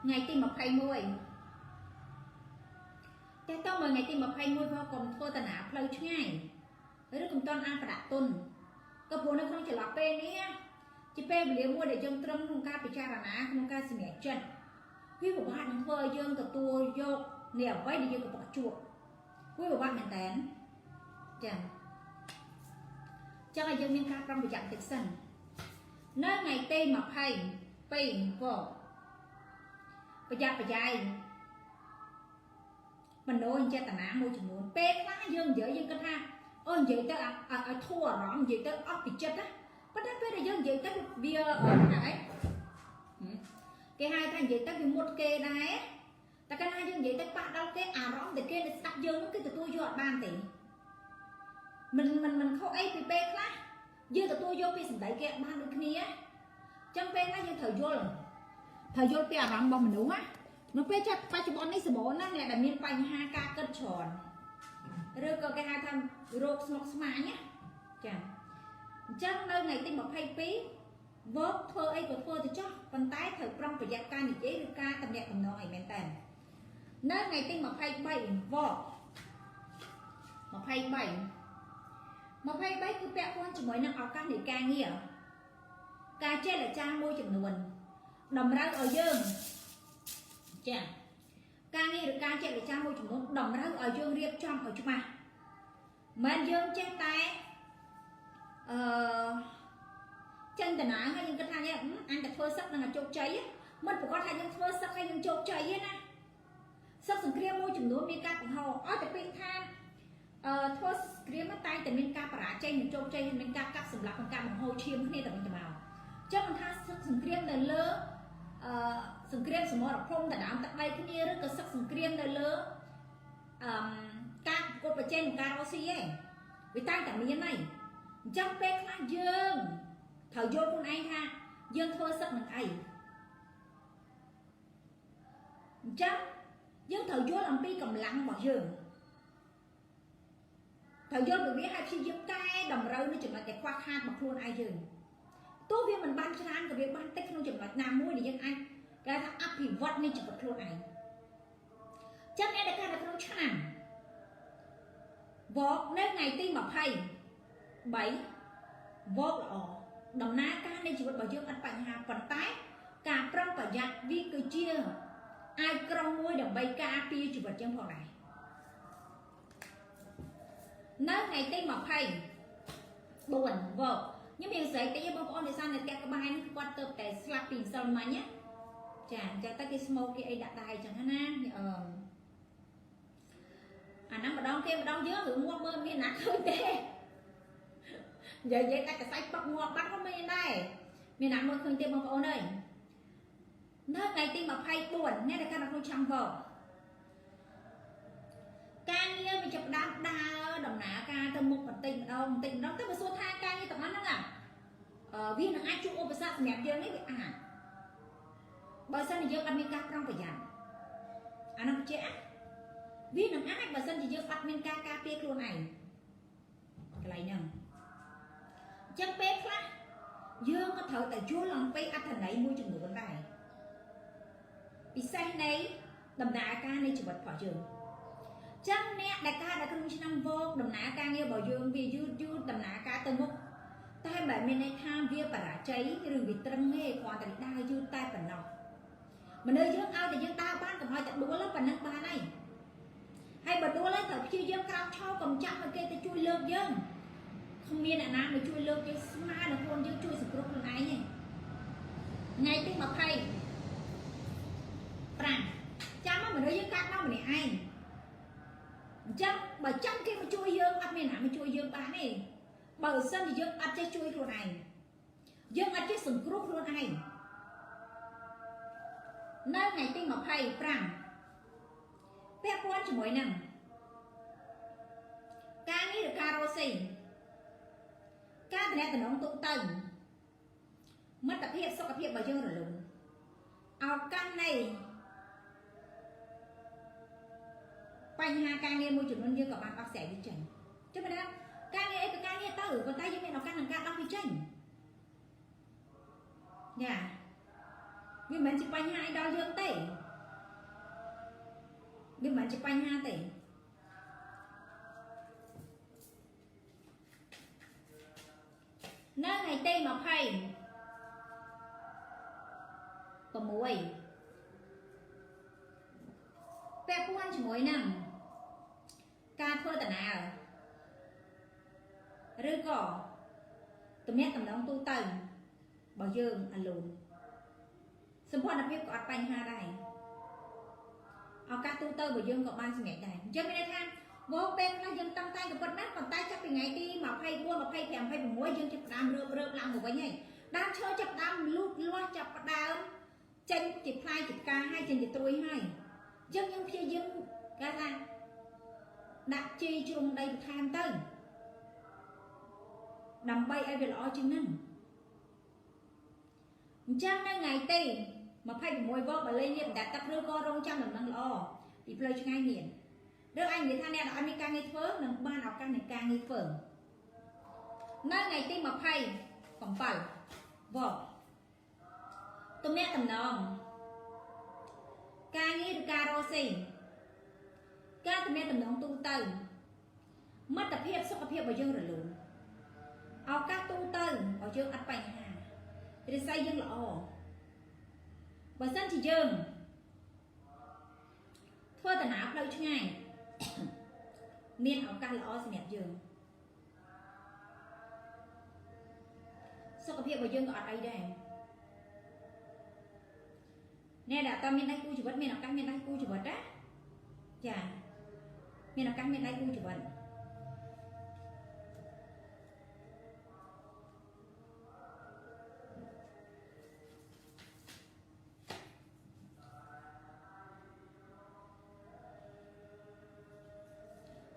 ngày tim một hay môiแต่ต้องมาไงที่มาไพ่มวยเพราะกรมโทษตนาเพลย์ง่ายแล้วกรมตอนอาประดับต้นก็พูดในครั้งจะหลับเป็นนี้จะเป็นเลี้ยงมวยđể dân trâm không ca bị cha bà ná không ca sự nhẹ chân quý của bạn thằng phơi dân từ tua vô nẻo quay đi dân của bọc chuột quý của bạn mình tán chẳng cho ngày dân miền ca trong bị chạm tịch sân nơi ngày tê mà hay pin vỏ bây giờ bây giờ mình nói anh cha tà ná môi trường muốn bé quá dân dễ dân cái ha ôi vậy tới thua rõ vậy tới ốc bị chết á bắt đáp bé là dân vậy tới bia ở này cái hai thằng vậy tới một kê này ta cái hai dân vậy tới bạn đâu cái rõ để kê để sắp dân cái từ tôi vô ban tỷ mình không ấy bị bé quá dư từ tôi vô bị sừng đẩy kẹ ban được kia trong bé nó như thời vô bé rõ bông mình đúng á nó phải chắc phải chụp này sờ bó nó lại là miền Tây 2K cân tròn rồi có cái hai thằng rộp smoke smart nhé chẳng chắc nơi này tin một hay phí vớt thơ ấy của thơ thì chắc phần tái thời trong phải giặt ca nhị chế được ca tầm đẹp tầm nội men tàn nơi này tin một hay bảy vỏ một hay bảy cứ bẹo con chỉ mới nằm áo căng để ca nghĩa ca chết là trang môi trường nguồn đầm ra ở dương chả ca nghe được ca chạy để trang môi trường nó đồng ra ở dương riêng trong ở chúng mà men dương trên tay chân tần ái hay những cái thang nhé anh đặt phơi sắc là chốt cháy mình phải có thay những phơi sắc hay những chốt cháy nè sắc sừng kia môi trường nó miền ca của họ ở tại bên than phơi kia mất tay tại miền ca bả cháy những chốt cháy miền ca cắt sừng lạc con ca bằng hồ chiêm kia tại mình màu cho mình tha sắc sừng kia là lơ sừng kia sừng mỏ đỏ phong tại đám tại đây cái kia rất là sắc sừng kia là lơ các cô ở trên ca rô xi ấy với tay tại miền này trong bé khác dương thở vô con anh ha dương thôi sắc mình ấy chắc dương thở vô làm pi cầm lặng bỏ giường thở vô bởi vì hai chi dương cay đầm râu nó chừng là cái khoa khan bọc luôn ai giường tốt vì mình ban cho anh cái việc ban tích không chừng là nam mũi để dân anh cái thằng áp thì vật nên chừng bọc luôn ai chắc nên là cái là không chắc nào vọt nên ngày tim mập hay 7 vót là đầm ná cá nên chỉ vật bảo dương ăn bánh hà phần tái cả trong cả giặt vi cứ chia ai trong môi đồng bay cá pia chỉ vật trong phòng này nơi ngày tây mọc hay buồn vợ nhưng mình sẽ cái bông con thì sao này các bài nó quan tâm tại slapping xong mà nhé chả cho ta cái smoke cái đặt đài chẳng hạn nó mà đón dưới hưởng mua mơ miếng nát hơi tê giờ vậy ta cái say bắp ngọt bắt nó mới đây miền Nam mới khơi tiêm bằng ôn đây nơi ngày tim mà hay buồn nên là các bạn không chăm vợ ca như mình chụp đam đa đồng nã ca từ một phần tình đó tức là số tha ca như tập mắt đó à viên là ai chụp ô sát mẹp dương ấy bị bởi sao thì dương ăn miếng ca trong phải dàn nó chết viên là ai bởi sao thì dương bắt miếng ca pia luôn này cái này nè chắc bé khác dương có thở tại chúa lòng bay ăn thành này môi trường người vấn bài vì say này đầm nã ca này chỉ vật khỏi trường chắc nè đại ca đã không năm vô đầm nã ca nghe bảo dương vì dư đầm nã ca từ mốc tai bảy bên này tham vía bà cháy rừng vì trăng nghe còn tại đai dư tai phần nọ mà nơi dương ao thì dương tao bán cầm hỏi chặt đũa lớp phần nước ba này hay bật đũa lên thở chi dương cao cho cầm chắc mà kê ta chui lợn dương không biết là nam mà chui lợn cái smart là con dương chui sụp rốt luôn ấy nhỉ ngày tiếng mập hay rằng chăm mà nơi dương cao đâu mà này ai chăm bởi trong kia mà chui dương ăn miền Nam mà chui dương bán này bởi sân thì dương ăn chơi chui luôn này dương ăn chơi sừng rốt luôn này nơi ngày tiếng mập hay rằng bé quan chỉ mỗi năm ca nghĩ được carosi ca thì này từ nó tụng tầng mất tập hiện sau tập hiện bao nhiêu rồi luôn áo căn này bánh hà ca nghe môi trường luôn như các bạn bác sĩ đi chỉnh chứ mà đó ca nghe cái ca nghe ta ở con tay như mẹ nó căn thằng ca đọc đi chỉnh nhà vì mình chỉ bánh hai đo dương tẩy វាមិនជាបញ្ហាទេនៅថ្ងៃទី26ពាក់ព័ន្ធជាមួយនឹងការធ្វើដំណើរឬក៏ទំនាក់ទំនងទូទៅរបស់យើងអាឡូនសម្ព័ន្ធភាពក៏អត់បញ្ហាដែរឱកាសទូទៅរបស់យើងក៏បានសម្រេចដែរអញ្ចឹងមានន័យថាមកពេលខ្លះយើងតាំងតែក៏ប៉ុណ្ណាប៉ុន្តែចាប់ពីថ្ងៃទី24 25 26យើងចាប់ផ្ដើមរើបឡើងមកវិញហើយដើមឈើចាប់ផ្ដើមលូតលាស់ចាប់ផ្ដើមចេញជាផ្លែជាផ្កាហើយចេញជាត្រួយហើយអញ្ចឹងយើងព្យាយាមគេថាដាក់ជីជ្រុំដីបន្ថែមទៅដើម្បីឲ្យវាល្អជាងហ្នឹងអញ្ចឹងនៅថ្ងៃទី26វកបើលេងនេះបណ្ដាទឹកឬក៏រងចាំដំណឹងល្អពីផ្លូវឆ្ងាយមានឬអញនិយាយថាអ្នកដែលអត់មានការងារធ្វើនឹងបានឱកាសនៃការងារធ្វើនៅថ្ងៃទី27វកទំនាក់ទំនងការងារឬការរកស៊ីការទំនាក់ទំនងទូទៅមិត្តភាពសុខភាពរបស់យើងរលូនឱកាសទូទៅរបស់យើងអត់បញ្ហារិស័យយើងល្អបើសិនជាយើងធ្វើដំណើរផ្លូវឆ្ងាយមានឱកាសល្អសម្រាប់យើងសុខភាពរបស់យើងក៏អត់អីដែរអ្នកដែលអត់មានដៃគូជីវិតមានឱកាសមានដៃគូជីវិតណាចាមានឱកាសមានដៃគូជីវិត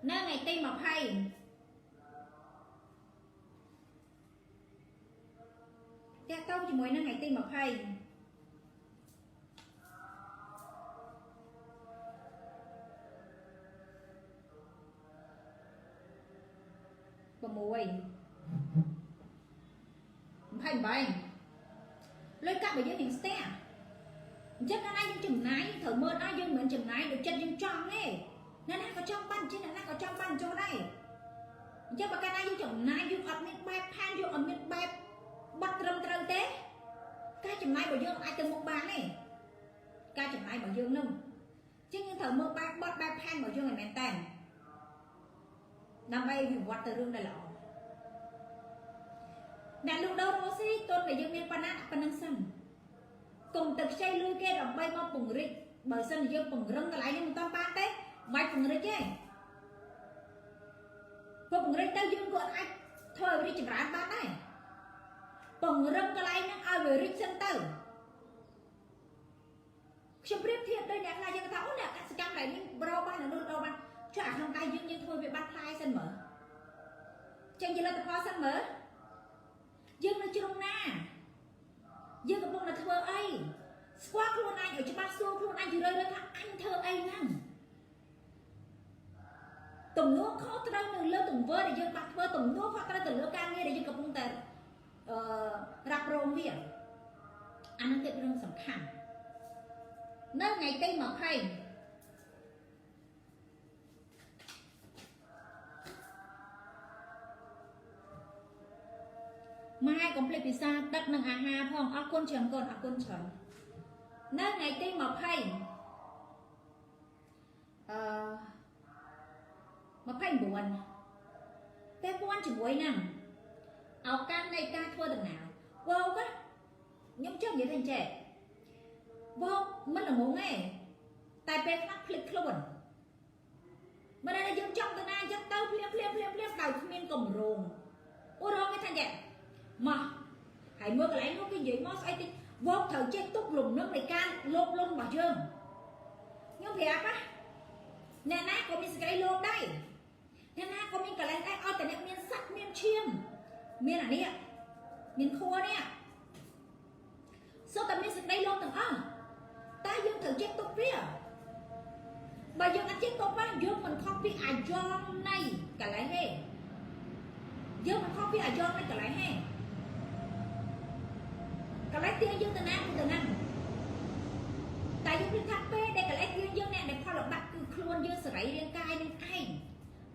នៅថ្ងៃទី20តាក់ទងជាមួយនឹងថ្ងៃទី20លុយកាក់របស់យើងនឹងស្ទះអញ្ចឹងកាលណាយើងចំណាយត្រូវមើលដល់យើងមិនចំណាយដូចចិត្តយើងចង់ទេអ្នកណាក៏ចង់បានជាអ្នកណាក៏ចង់បានចុះដែរអញ្ចឹងបើកាលណាយើងចំណាយយើងអត់មានបែបផានយើងអត់មានបែបបាត់ត្រឹមត្រូវទេការចំណាយរបស់យើងអាចទៅមុខបានទេការចំណាយរបស់យើងនោះអញ្ចឹងយើងត្រូវមើលបែបបាត់បែបផានរបស់យើងឲ្យមែនតើដើម្បីវិវត្តទៅរឿងដែលល្អអ្នកលក់ដូររស់ស៊ីទុនដែលយើងមានប៉ុណ្ណាប៉ុណ្្នឹងសិនកុំទៅខ្ចីលុយគេដើម្បីមកពង្រីកបើសិនជាយើងពង្រឹងកន្លែងនេះមិនតាមបានទេមិនពង្រីកទេព្រោះពង្រីកទៅយើងក៏អាចធ្វើឲ្យរីកចម្រើនបានដែរពង្រឹងកន្លែងហ្នឹងឲ្យវារីកសិនទៅខ្ញុំប្រៀបធៀបដូចអ្នកខ្លះយើងថាអូអ្នកកសិកម្មកន្លែងនេះរកបាននោះរកបានចុះអាក្នុងដៃយើងធ្វើវាបាត់ផ្លែសិនមើលចេញជាលទ្ធផលសិនមើលយើងនៅជ្រុងណាយើងកំពុងតែធ្វើអីស្គាល់ខ្លួនឯងឲ្យច្បាស់សួរខ្លួនឯងជារឿយៗថាអញធ្វើអីហ្នឹងទំនួលខុសត្រូវនៅលើទង្វើដែលយើងបានធ្វើទំនួលខុសត្រូវទៅលើការងារដែលយើងកំពុងតែរ៉ាប់រងវាអានឹងជារឿងសំខាន់នៅថ្ងៃទី20ម៉ែកុំភ្លេចពិសាទឹកនិងអាហារផងអរគុណច្រើនកូនអរគុណច្រើននៅថ្ងៃទី2029តែពាន់ជាមួយនឹងឱកាសនៃការធ្វើដំណើរវោកខ្ញុំចង់និយាយថាអញ្ចេះវោកមិនល្ងងទេតែពេលខ្លះភ្លេចខ្លួនមិនដែលយើងចង់ទៅណាអញ្ចឹងទៅភ្លាមដោយគ្មានកម្រងឧទាហរណ៍គេថាអញ្ចឹងមកហើយមើលកន្លែងនោះគេនិយាយមកស្អីតិចវោកត្រូវចេះទុកលំនឹងនៃការលោកលន់របស់យើងខ្ញុំប្រាប់ណាអ្នកណាក៏មានសេចក្តីលោភដែរអ្នកណាក៏មានកន្លែងដែរឲ្យតែអ្នកមានសាច់មានឈាមមានអានេះមានខួរនេះសុទ្ធតែមានសេចក្តីលោភទាំងអស់តែយើងត្រូវចេះទុកវាបើយើងអត់ចេះទុកវាយើងមិនខុសពីអាយ៉ងនៃកន្លែងទេយើងមិនខុសពីអាយ៉ងនៃកន្លែងទេកន្លែងទាយើងទៅណាតែយើងគិតថាពេលដែលកន្លែងទាយើងអ្នកដែលផលលំបាកគឺខ្លួន ខ្លួនយើងសេរីរាងកាយនឹងឯង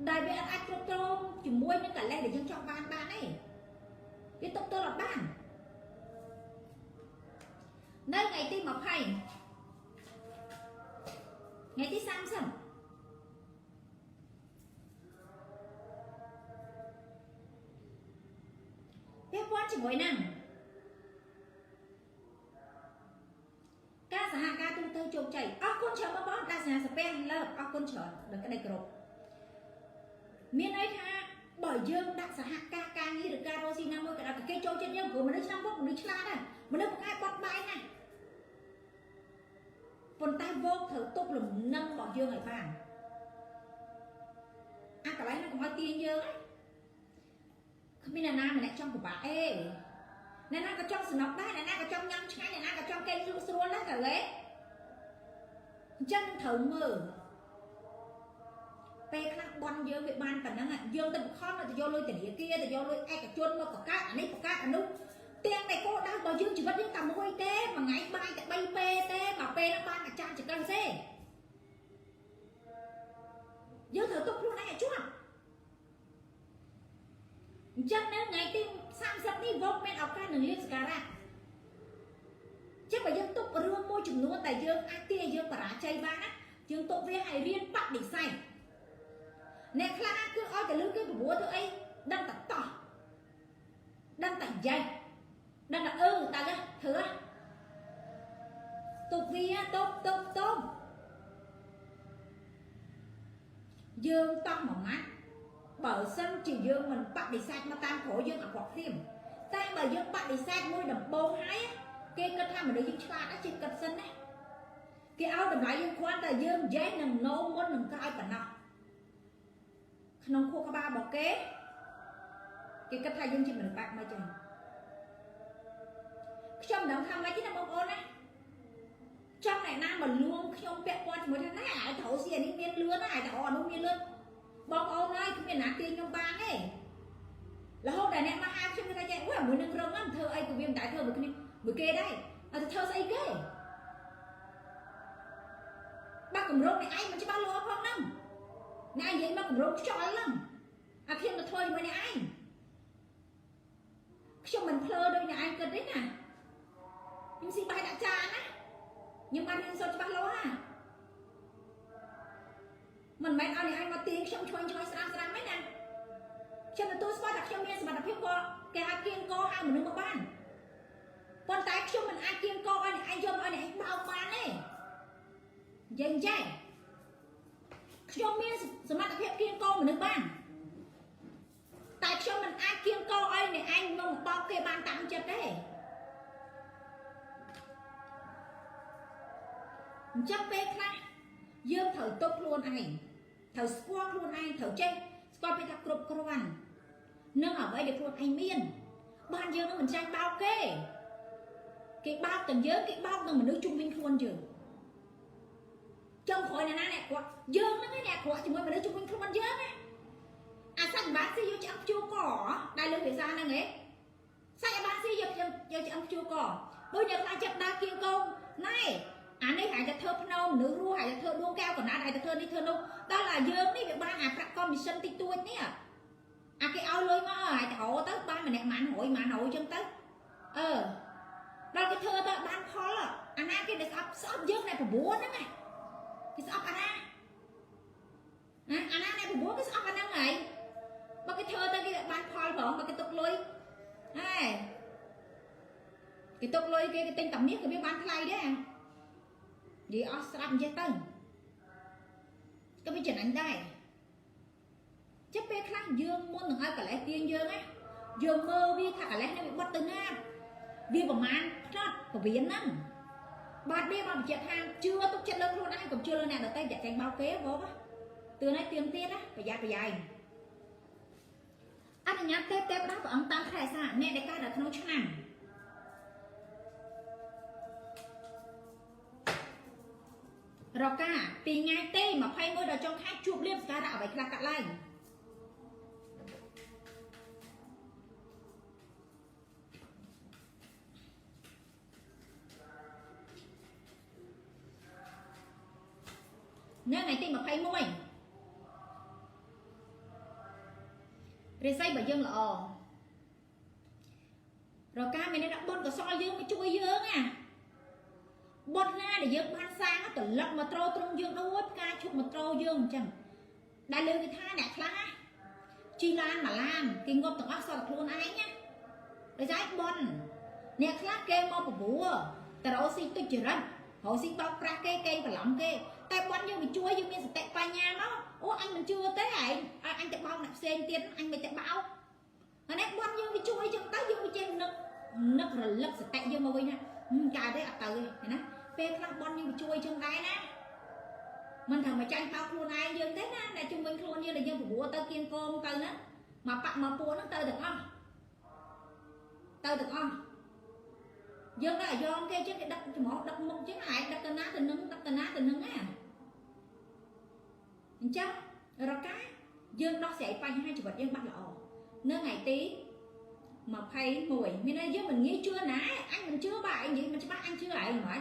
ដែលវាអាចគ្រប់គ្រងជាមួយនឹងកលេសដែលយើងចង់បានទេវាទុកទល់អត់បាននៅថ្ងៃទី20ថ្ងៃទី30ពាក់ព័ន្ធជាមួយនឹងការសហការទូទៅជោគជ័យអរគុណច្រើនបងប្អូនដែលសហស្ពះលើអរគុណច្រើនដល់ក្តីគោរពមានន័យថាបើយើងដាក់សហការការងារឬការរកស៊ីណាមួយក៏ដល់គេចូលចិត្តយើងព្រោះមនុស្សឆ្នាំមុខមនុស្សឆ្លាតដែរមនុស្សបង្កើតបត់បែនណាប៉ុន្តែវោកត្រូវទប់លំនឹងរបស់យើងឲ្យបានអាកន្លែងហ្នឹងកុំឲ្យទាញយើងណាគ្មានអ្នកណាម្នាក់ចង់ពិបាកអេអ្នកណាក៏ចង់សំណុកដែរអ្នកណាក៏ចង់ញ៉ាំឆ្ងាញ់អ្នកណាក៏ចង់គេងស្រួលដែរតើហេអញ្ចឹងត្រូវមើលពេលខ្លះបន់យើងវាបានប៉ុណ្ណឹងយើងទៅបង្ខំទៅយកលុយធនាគារទៅយកលុយឯកជនមកបង្កើតអានេះបង្កើតអានោះទាំងតែគោលដៅរបស់យើងជីវិតយើងតែមួយទេមួយថ្ងៃបាយតែ3ពេលទេមកពេលហ្នឹងបានអាចារ្យចង្កឹងទេយើងត្រូវទុកខ្លួនឯងឲ្យជាប់អញ្ចឹងនៅថ្ងៃទី30នេះវងមានឱកាសនឹងលៀបសការៈចឹងបើយើងទុករឿងមួយចំនួនដែលយើងអាចទាញយើងបរាជ័យបានណាយើងទុកវាឲ្យរៀនបដិសេធអ្នកខ្លះគឺឲ្យតែលឺគេប្រមូលធ្វើអីដឹងតែតោះដឹងតែយ៉ៃដឹងតែតែធ្វើទុកវាទុកយើងតោះមួយម៉ាត់បើសិនជាយើងមិនបដិសេធមកតាមក្រោយយើងអត់ព្រាមតែបើយើងបដិសេធមួយដំបូងហើយគេគិតថាមនុស្សយើងឆ្លាតណាស់ជិះគិតសិនណាគេឲ្យតម្លៃយើងគ្រាន់តែយើងនិយាយនឹងណូមុននឹងក្រោយប៉ុណ្ណោះក្នុងខួរក្បាលរបស់គេគិតថាយើងជាមនុស្សបាក់មកចឹងខ្ញុំមិនដឹងថាម៉េចទេណាបងប្អូនណាចង់អ្នកណាមកលួងខ្ញុំពាក់ព័ន្ធជាមួយថាណាឲ្យត្រូវស៊ីអានេះមានលឿនណាឲ្យត្រូវអានោះមានលឿនបងប្អូនហើយគ្មានណាទាញខ្ញុំបានទេរហូតតែអ្នកមកហៅខ្ញុំថាចេះអូមួយនឹងរងហ្នឹងធ្វើអីក៏វាមិនដែរធ្វើមួយគ្នាមួយគេដែរឲ្យទៅធ្វើស្អីគេបាក់កម្រងនេះឯងមិនច្បាស់លាស់ផងហ្នឹងអ្នកឯងនិយាយមកកម្រងខ្យល់ហ្នឹងអាខ្ញុំទៅធ្វើជាមួយអ្នកឯងខ្ញុំមិនភ្លើដូចអ្នកឯងគិតទេណាខ្ញុំស៊ីបាយដាក់ចានណាខ្ញុំបានរៀនសូត្រច្បាស់លាស់ណាមិនមែនឲ្យអ្នកឯងមកទាញខ្ញុំឆ្វេងឆ្វេងស្រាំទេណាខ្ញុំទទួលស្គាល់ថាខ្ញុំមានសមត្ថភាពក៏គេអាចគៀងកហៅមនុស្សមកបានប៉ុន្តែខ្ញុំមិនអាចគៀងកឲ្យអ្នកឯងយកឲ្យអ្នកឯងបោកបានទេយ៉ាងចេះខ្ញុំមានសមត្ថភាពគៀងកមនុស្សបានតែខ្ញុំមិនអាចគៀងកឲ្យអ្នកឯងមកបោកគេបានតាមចិត្តទេអញ្ចឹងពេលខ្លះយើងត្រូវទុកខ្លួនឯងត្រូវស្គាល់ខ្លួនឯងត្រូវចេះស្គាល់ពីថាគ្រប់គ្រាន់នឹងអ្វីដែលខ្លួនឯងមានបានយើងនឹងមិនចាញ់បោកគេបោកទាំងយើងគេបោកនឹងមនុស្សជុំវិញខ្លួនយើងចង់ក្រោយអ្នកណាអ្នកគាត់យើងហ្នឹងអ្នកគាត់ជាមួយមនុស្សជុំវិញខ្លួនយើងណាអាសាច់បាស៊ីយកឆ្អឹងជួកដែលលើភាសាហ្នឹងហ៎សាច់បាស៊ីយកឆ្អឹងជួកដូចអ្នកខ្លះចាប់ដើរគៀងកងណែអានេះអាចទៅធ្វើភ្នំមនុស្សរស់អាចទៅធ្វើដួងកែវកណាត់អាចទៅធ្វើនេះធ្វើនោះដល់តែយើងនេះវាបានអាប្រាក់កុំមីសិនតិចតួចនេះអាគេឲ្យលុយមកអាចទៅរទៅបានម្នាក់ម៉ាន100ម៉ាន100អញ្ចឹងទៅដល់គេធ្វើទៅបានផលអាណាគេដែលស្អប់យើងតែ9ហ្នឹងណាគេស្អប់អាណាអាណាអ្នក9គេស្អប់អាហ្នឹងហើយបើគេធ្វើទៅគេបានផលផងបើគេទុកលុយហើយគេទុកលុយគេទិញតាមាសគេវាបានថ្លៃដែរនិយាយអស់ស្រាប់អញ្ចឹងទៅក៏វាចំណេញដែរចិត្តពេលខ្លះយើងមុននឹងឲ្យកលេសទាញយើងណាយើងមើលវាថាកលេសនេះវាបត់ទៅណាវាប្រមាណផ្នត់ពវៀនហ្នឹងបាទវាមកបញ្ជាក់ថាជឿទុកចិត្តលើខ្លួនឯងកុំជឿលើអ្នកដទៃចាក់ចែងបោកគេបងទឿនឲ្យទៀងទៀតណាប្រយ័ត្នប្រយែងអនុញ្ញាតទេព្រះអង្គតាមខែសាអ្នកដែលកើតនៅក្នុងឆ្នាំរកាពីថ្ងៃទី21ដល់ចុងខែជួបលៀបសការៈអ្វីខ្លះកាត់ឡើង នៅថ្ងៃទី21រិស័យបើយើងល្អរកាមានអ្នកបុណ្យកសលយើងមកជួយយើងណាបុណ្យណាដែលយើងបានសាងត្រឡប់មកត្រោត្រង់យើងដូចផ្កាឈប់មកត្រោយើងអញ្ចឹងដែលលើគេថាអ្នកខ្លះជីឡានមួយឡានគេងប់ទាំងអស់សល់ខ្លួនឯងណាដោយសារបុណ្យអ្នកខ្លះគេមកបបួរតរោស៊ីទុច្ចរិតរោស៊ីបោកប្រាស់គេបន្លំគេតែបុណ្យយើងមកជួយយើងមានសតិបញ្ញាមកអូអញមិនជឿទេឯងអញទៅបោកអ្នកផ្សេងទៀតអញមិនទៅបោកអានេះបុណ្យយើងមកជួយចឹងទៅយើងមកចេះនឹករលឹកសតិយើងមកវិញណាកើតទេអត់ទៅទេណាពេលខ្លះបុណ្យយើងមកជួយចឹងដែរណាមិនថាមកចាញ់បោកខ្លួនឯងយើងទេណាតែជុំវិញខ្លួនយើងដែលយើងបបួរទៅគៀងកងទៅណាមកបាក់មកពួនហ្នឹងទៅទាំងអស់យើងដល់អាយ៉ងគេចឹងគេដឹកចំហដឹកមុខចឹងហែកដឹកតាណាទៅនឹងណាអញ្ចឹងរកាយើងដោះស្រាយបញ្ហាជីវិតយើងបាត់ល្អនៅថ្ងៃទី21មានន័យយើងមិនងាយជឿណាអញមិនជឿបាទអញនិយាយមិនច្បាស់អញជឿឯងហ្មងណា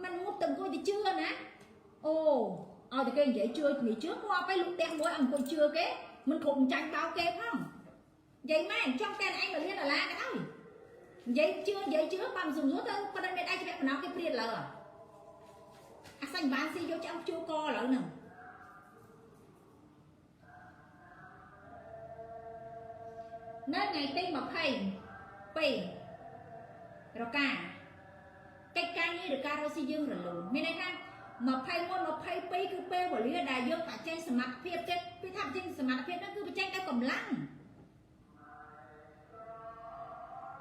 มันងប់ទៅអង្គុយទៅជឿណាអូឲ្យតែគេនិយាយជឿងាយជឿគាត់ទៅលុបផ្ទះមួយអង្គុយជឿគេមិនគ្រប់ចាញ់បោកគេផងនិយាយមែនចង់តែឯងមករៀនដុល្លារក៏ដោយនិយាយជឿបើមិនសំរួលទៅប៉ុន្តែមេដៃជ្រះបណ្ដោះគេព្រាតលើអាសាញ់បានស៊ីយកឆ្អឹងជួកឥឡូវហ្នឹងនៅថ្ងៃទី22រកាកិច្ចការងារឬការរកស៊ីយើងរលូនមានន័យថា21 22គឺពេលវេលាដែលយើងបច្ចេកសមត្ថភាពទៀតពីថាបច្ចេកសមត្ថភាពហ្នឹងគឺបច្ចេកដោយកម្លាំង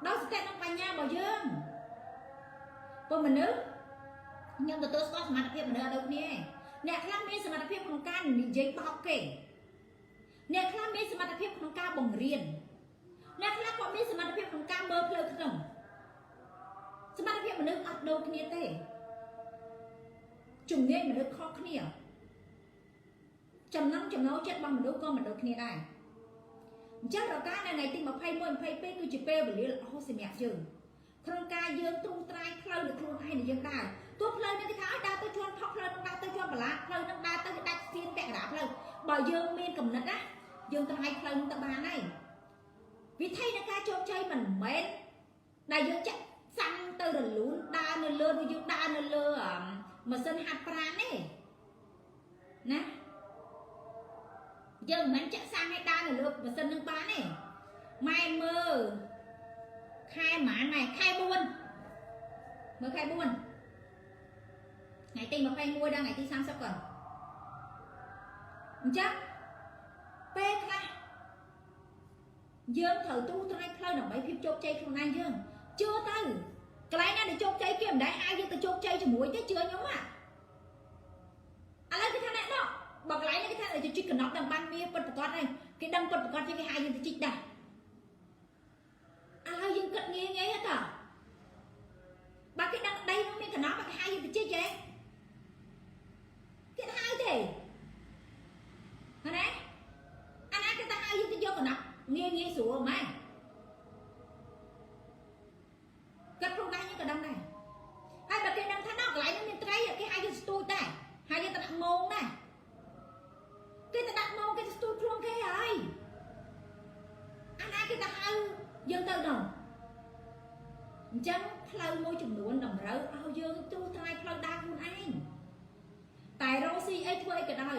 ដោយសតិនិងបញ្ញារបស់យើងព្រោះមនុស្សខ្ញុំទទួលស្គាល់សមត្ថភាពមនុស្សអត់ដូចគ្នាទេអ្នកខ្លះមានសមត្ថភាពក្នុងការនិយាយបោកគេអ្នកខ្លះមានសមត្ថភាពក្នុងការបង្រៀនអ្នកខ្លះក៏មានសមត្ថភាពក្នុងការមើលផ្លូវក្នុងសមត្ថភាពមនុស្សអត់ដូចគ្នាទេជំនាញមនុស្សខុសគ្នាចំណូលចិត្តរបស់មនុស្សក៏មិនដូចគ្នាដែរអញ្ចឹងរកានៅថ្ងៃទី21 22គឺជាពេលវេលាល្អសម្រាប់យើងក្នុងការយើងទ្រូងត្រាយផ្លូវលើខ្លួនឯងដែលយើងដើរទោះផ្លូវនេះគេថាឲ្យដើរទៅជន់ផុកផ្លូវនឹងដើរទៅជន់បន្លាផ្លូវនឹងដើរទៅដាច់ស្ទៀនពាក់កណ្ដាលផ្លូវបើយើងមានកំណត់ណាយើងត្រាយផ្លូវនឹងទៅបានហើយវិធីនៃការជោគជ័យមិនមែនដែលយើងចាក់សាំងទៅរលូនដើរនៅលើដូចយើងដើរនៅលើម៉ាស៊ីនហាត់ប្រាណទេណាយើងមិនចាក់សាំងឲ្យដើរនៅលើម៉ាស៊ីននឹងបានទេម៉ែមើលខែប៉ុន្មានម៉ែខែ4មើលខែ4ថ្ងៃទី21ដល់ថ្ងៃទី30ក៏អញ្ចឹងពេលខ្លះយើងត្រូវទូត្រាយផ្លូវដើម្បីភាពជោគជ័យខ្លួនឯងយើងជឿទៅកន្លែងណាដែលជោគជ័យគេមិនដែលហៅយើងទៅជោគជ័យជាមួយទេជឿខ្ញុំឥឡូវគេថាណែណោះបើកន្លែងនេះគេថាទៅជីកកណ្ដប់ដល់បានមានពិតប្រកបហើយគេដឹងពិតប្រកបជាងគេហៅយើងទៅជីកដែរឥឡូវយើងគិតងាយទេបើគេដឹងដីនោះមានកណ្ដប់គេហៅយើងទៅជីកទេគេហៅទេណាអាណាគេថាហៅយើងទៅយកកណ្ដប់ងាយស្រួលម៉ែគិតខ្លួនឯងយើងក៏ដឹងដែរហើយបើគេដឹងថាដល់កន្លែងនោះមានត្រីគេហៅយើងស្ទូចដែរហៅយើងទៅដាក់ម៉ងដែរគេទៅដាក់ម៉ងគេទៅស្ទូចខ្លួនគេហើយអាណាគេទៅហៅយើងទៅដល់អញ្ចឹងផ្លូវមួយចំនួនតម្រូវឲ្យយើងទូត្រាយផ្លូវដើរខ្លួនឯងតែរកស៊ីអីធ្វើអីក៏ដោយ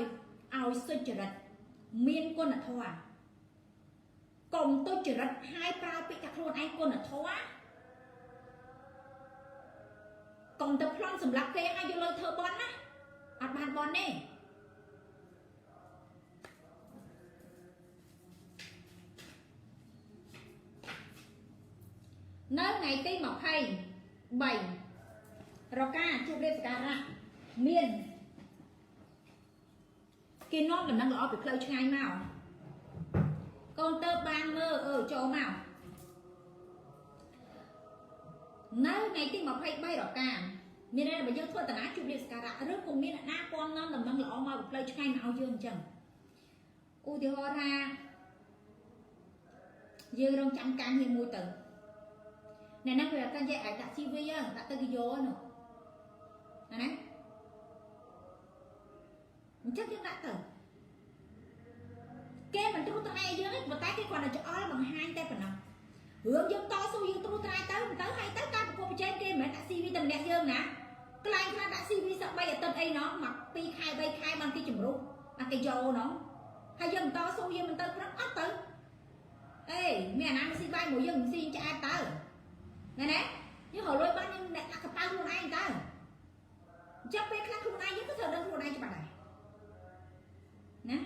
ឲ្យសុចរិតមានគុណធម៌កុំទុច្ចរិតហើយប្រើពាក្យថាខ្លួនឯងគុណធម៌កុំទៅប្លន់សម្រាប់គេឲ្យយកលុយធ្វើបន់ណាអត់បានបន់ទេនៅថ្ងៃទី23រកាជួបរៀបសក្ការៈមានគេនាំដំណឹងល្អពីផ្លូវឆ្ងាយមកកូនទៅបានមើលចូលមកនៅថ្ងៃទី23រកាមានន័យថាបើយើងធ្វើតាណាជួបរៀបសក្ការៈឬក៏មានអ្នកណាពំនាំដំណឹងល្អមកពីផ្លូវឆ្ងាយមកឲ្យយើងអញ្ចឹងឧទាហរណ៍ថាយើងរងចាំការងារមួយទៅអ្នកណាគេថានិយាយអាចដាក់ CV ដាក់ទៅគេយកនោះណា ងប៉ុន្តែគេគាត់តែច្អល់បង្ហាញតែប៉ុណ្ណោះរឿងយើងតស៊ូយើងត្រួតត្រែទៅហើយទៅការប្រកួតប្រជែងគេមិនមែនដាក់ CV តែម្នាក់យើងណាកន្លែងខ្លះដាក់ CV សក់3អាទិត្យអីណោះមក2ខែ3ខែបានគេជំរុះបានគេយកណោះហើយយើងមិនតស៊ូយើងមិនទៅប្រឹងអត់ទៅអេមានអាណាស៊ីបាយមួយយើងស៊ីឆ្អែតទៅណែណាយើងរលួយបានយើងអ្នកដាក់កប៉ៅខ្លួនឯងទៅអញ្ចឹងពេលខ្លះខ្លួនឯងយើងក៏ត្រូវដឹងខ្លួនឯងច្បាស់ដែរណា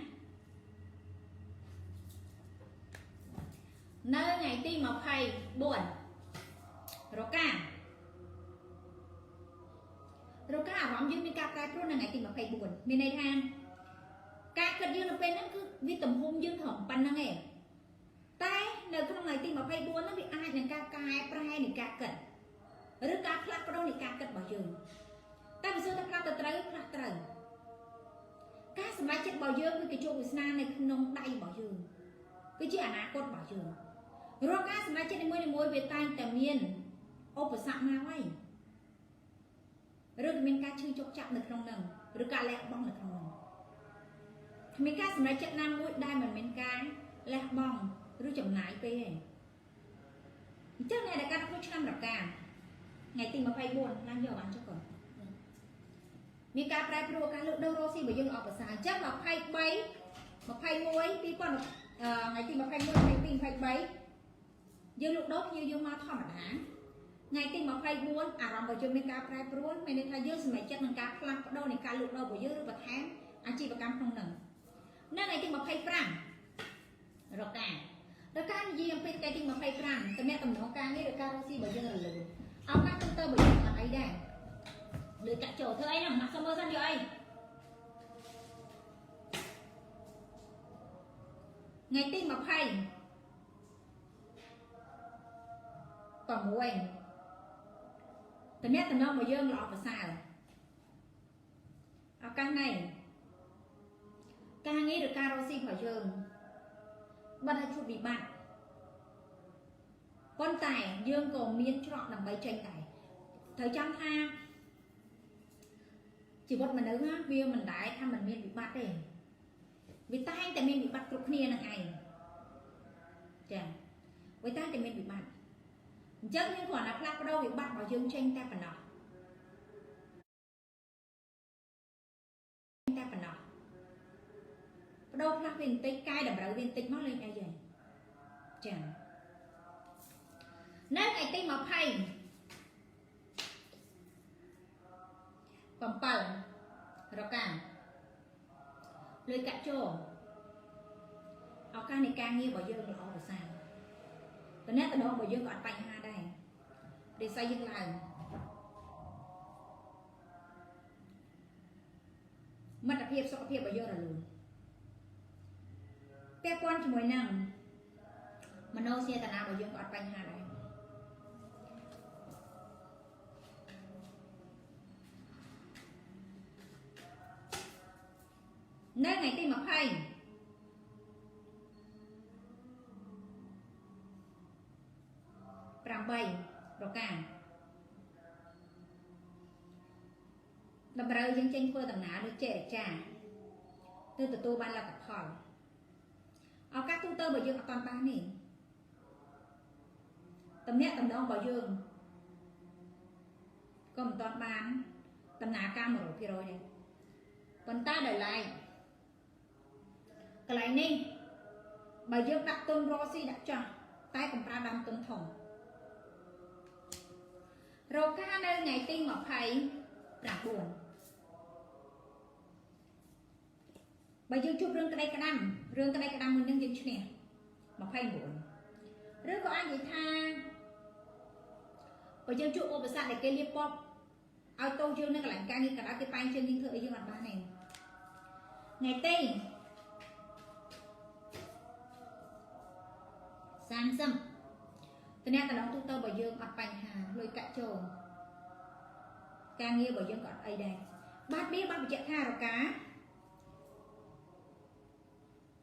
នៅថ្ងៃទី24រកាអារម្មណ៍យើងមានការប្រែប្រួលនៅថ្ងៃទី24មានន័យថាការគិតយើងនៅពេលហ្នឹងគឺវាទំហំយើងត្រឹមប៉ុណ្្នឹងឯងតែនៅក្នុងថ្ងៃទី24ហ្នឹងវាអាចនឹងការកែប្រែនៃការគិតឬការផ្លាស់ប្ដូរនៃការគិតរបស់យើងតែវាសួរថាផ្លាស់ទៅត្រូវផ្លាស់ត្រូវការសម្រេចចិត្តរបស់យើងគឺជាជោគវាសនានៅក្នុងដៃរបស់យើងគឺជាអនាគតរបស់យើងរាល់ការសម្រេចចិត្តនីមួយៗវាតែងតែមានឧបសគ្គមកហើយឬមានការឈឺចុកចាក់នៅក្នុងហ្នឹងឬការលះបង់នៅក្នុងហ្នឹងគ្មានការសម្រេចចិត្តណាមួយដែលមិនមានការលះបង់ឬចំណាយពេលទេអញ្ចឹងអ្នកដែលកើតក្នុងឆ្នាំរកាថ្ងៃទី24ឡើងយកបានចុះគាត់មានការប្រែប្រួលការលើកដូររ៉ូស៊ីរបស់យើងអបប្រសាអញ្ចឹង23 21 2000ថ្ងៃទី21 22 23យើងលក់ដូរភ្ញៀវយើងមកធម្មតាថ្ងៃទី24អារម្មណ៍របស់យើងមានការប្រែប្រួលមានន័យថាយើងសម្រេចចិត្តនឹងការផ្លាស់ប្ដូរនៃការលក់ដូររបស់យើងឬបន្ថែមអាជីវកម្មក្នុងនឹងនៅថ្ងៃទី25រកានិយាយអំពីថ្ងៃទី25តំណែងការងារឬការរកស៊ីរបស់យើងរលូនឱកាសទូទៅរបស់យើងអត់អីដែរលើកាក់ចូលធ្វើអីណាមកសុំមើលសិនយកអីថ្ងៃទី20 6តំណែងរបស់យើងល្អប្រសើរឱកាសណែការងារឬការរកស៊ីរបស់យើងបាត់ឲ្យជួបវិបត្តិប៉ុន្តែយើងក៏មានច្រកដើម្បីចេញដែរត្រូវចាំថាជីវិតមនុស្សវាមិនដែរថាมันមានវិបត្តិទេវាតែងតែមានវិបត្តិគ្រប់គ្នានឹងឯងចាវាតែងតែមានវិបត្តិអញ្ចឹងយើងគ្រាន់តែផ្លាស់ប្ដូរវិបត្តិរបស់យើងចេញតែប៉ុណ្ណោះបដូរផ្លាស់វាបន្តិចកែតម្រូវវាបន្តិចមកលេងអីយ៉ាងចានៅថ្ងៃទី20 7រកាលុយកាក់ចូលឱកាសនៃការងាររបស់យើងល្អប្រសើរតំណែងរបស់យើងក៏អត់បញ្ហាដែររិស័យយើងឡើងមិត្តភាពសុខភាពរបស់យើងរលូនពាក់ព័ន្ធជាមួយនឹងមនោសញ្ចេតនារបស់យើងក៏អត់បញ្ហាដែរនៅថ្ងៃទី20 8រកាតម្រូវយើងចេញធ្វើដំណើរដូចចេរចាទៅទទួលបានលទ្ធផលឱកាសទូទៅរបស់យើងអត់បាននេះតំណែងរបស់យើងក៏មិនទាន់បានដំណើរការ 100% ដែរប៉ុន្តែដោយឡែកកន្លែងនេះបើយើងដាក់ទុនរកស៊ីដាក់ចាស់តែកំប្រើដើមទុនធំរកការនៅថ្ងៃទី29បើយើងជួបរឿងក្តីក្តាំមួយនឹងយើងឈ្នះ29ឬក៏អាចនិយាយថាបើយើងជួបឧបសគ្គដែលគេលៀបពណ៌ឲ្យតោយើងនៅកន្លែងការងារកណ្ដាលគេប៉ែងជើងយើងធ្វើអីយើងអត់បានទេថ្ងៃទី30តំណែងទូទៅរបស់យើងអត់បញ្ហាលុយកាក់ចូលការងាររបស់យើងក៏អត់អីដែរបាទវាបានបញ្ជាក់ថារកា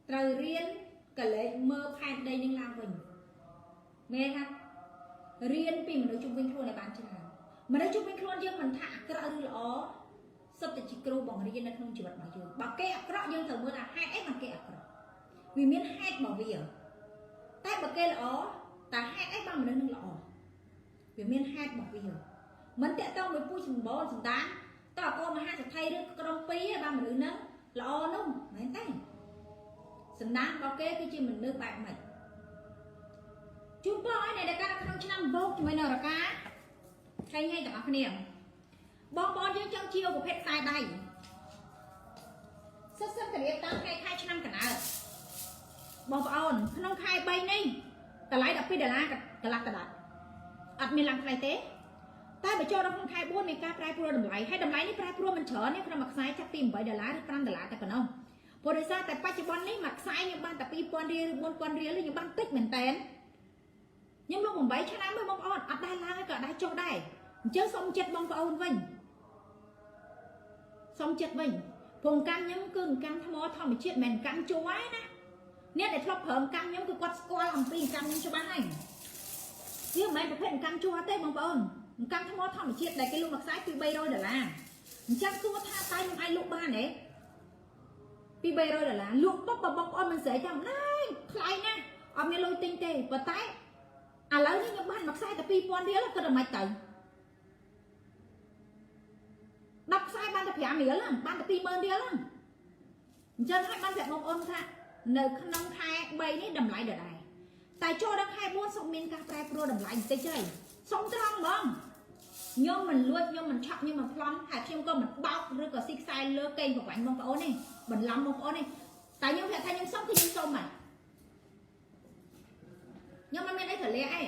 ត្រូវរៀនកលេចមើលផែនដីនឹងឡើងវិញមែនថារៀនពីមនុស្សជុំវិញខ្លួនឲ្យបានច្រើនមនុស្សជុំវិញខ្លួនយើងមិនថាអាក្រក់ឬល្អសុទ្ធតែជាគ្រូបង្រៀននៅក្នុងជីវិតរបស់យើងបើគេអាក្រក់យើងត្រូវមើលថាហេតុអីបានគេអាក្រក់វាមានហេតុរបស់វា តែបើគេល្អតែហេតុអីបានមនុស្សនឹងល្អវាមានហេតុរបស់វាមិនតាក់ទងមួយពូជសម្បូរសម្ដានតើអកូនមហាសទ្ធិឬក្រុម2ឯងបានមនុស្សនឹងល្អនោះមែនទេសម្ដានរបស់គេគឺជាមនុស្សបែបម៉េចជូនពរឲ្យអ្នកដែលកើតក្នុងឆ្នាំបោកជាមួយនៅរកាថ្ងៃនេះទាំងអស់គ្នាបងប្អូនយើងចង់ជាប្រភេទខ្សែដៃសិស្សតរៀបតាមខែឆ្នាំកណ្ដាលបងប្អូនក្នុងខែ3នេះតម្លៃ$12កន្លះកន្លះអត់មានឡើងថ្លៃទេតែបើចូលដល់ក្នុងខែ4មានការប្រែប្រួលតម្លៃហើយតម្លៃនេះប្រែប្រួលមិនច្រើនទេក្នុងមួយខ្សែចាប់ពី$8ឬ$5តែប៉ុណ្ណោះព្រោះដោយសារតែបច្ចុប្បន្ននេះមួយខ្សែខ្ញុំបានតែ$2000ឬ$4000ខ្ញុំបានតិចមែនតើខ្ញុំលោក8ឆ្នាំមើលបងប្អូនអត់ដែរឡើងក៏អត់ដែរចុះដែរអញ្ចឹងសូមចិត្តបងប្អូនវិញសូមចិត្តវិញព្រោះកម្មខ្ញុំគឺកម្មថ្មធម្មជាតិមិនមែនកម្មជួរទេណាអ្នកដែលធ្លាប់ប្រើកម្មខ្ញុំគឺគាត់ស្គាល់អំពីកម្មខ្ញុំច្បាស់ហើយវាមិនមែនប្រភេទកម្មជួរទេបងប្អូនកម្មថ្មធម្មជាតិដែលគេលក់មួយខ្សែពី$300អញ្ចឹងគួរថាតែខ្ញុំអាចលក់បានទេពី$300លក់ពុកបងប្អូនមិនស្រីចាំណាថ្លៃណាស់អត់មានលុយទិញទេប៉ុន្តែឥឡូវនេះខ្ញុំបានមួយខ្សែតែ$2000គាត់តែមិនទៅ10ខ្សែបានតែ$5ហ្នឹងបានតែ$20000ហ្នឹងអញ្ចឹងហើយបានប្រាប់បងប្អូនថានៅក្នុងខែ3នេះតម្លៃដដែលតែចូលដល់ខែ4សូមមានការប្រែប្រួលតម្លៃបន្តិចទេសូមត្រង់ហ្មងខ្ញុំមិនលួចខ្ញុំមិនឆក់ខ្ញុំមិនប្លន់ហើយខ្ញុំក៏មិនបោកឬក៏ស៊ីខ្សែលើកេងប្រវាញ់បងប្អូនទេបន្លំបងប្អូនទេតែខ្ញុំប្រាប់ថាខ្ញុំសុំគឺខ្ញុំសុំហ่ะខ្ញុំមិនមានអីត្រូវលាក់អី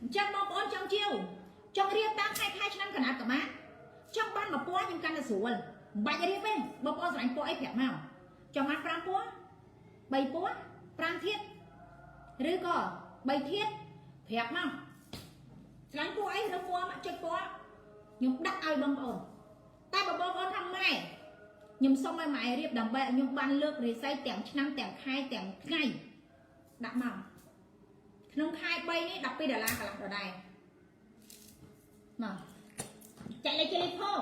អញ្ចឹងបងប្អូនចង់ជាវចង់រៀបតាមខែឆ្នាំកណាត់កម៉ាចង់បាន1000ខ្ញុំកាន់តែស្រួលមិនបាច់រៀបទេបងប្អូនស្រឡាញ់ពណ៌អីប្រាប់មកចង់បាន5ពណ៌3ពណ៌5ធាតុឬក៏3ធាតុប្រាប់មកឆ្លាញ់ពណ៌អីឬពណ៌មកចុចពណ៌ខ្ញុំដាក់ឲ្យបងប្អូនតែបើបងប្អូនថាម៉ែខ្ញុំសុំឲ្យម៉ែរៀបដើម្បីឲ្យខ្ញុំបានលើករាសីទាំងឆ្នាំទាំងខែទាំងថ្ងៃដាក់មកក្នុងខែ3នេះ$12កន្លះដដែលមកចែកលេខтелефон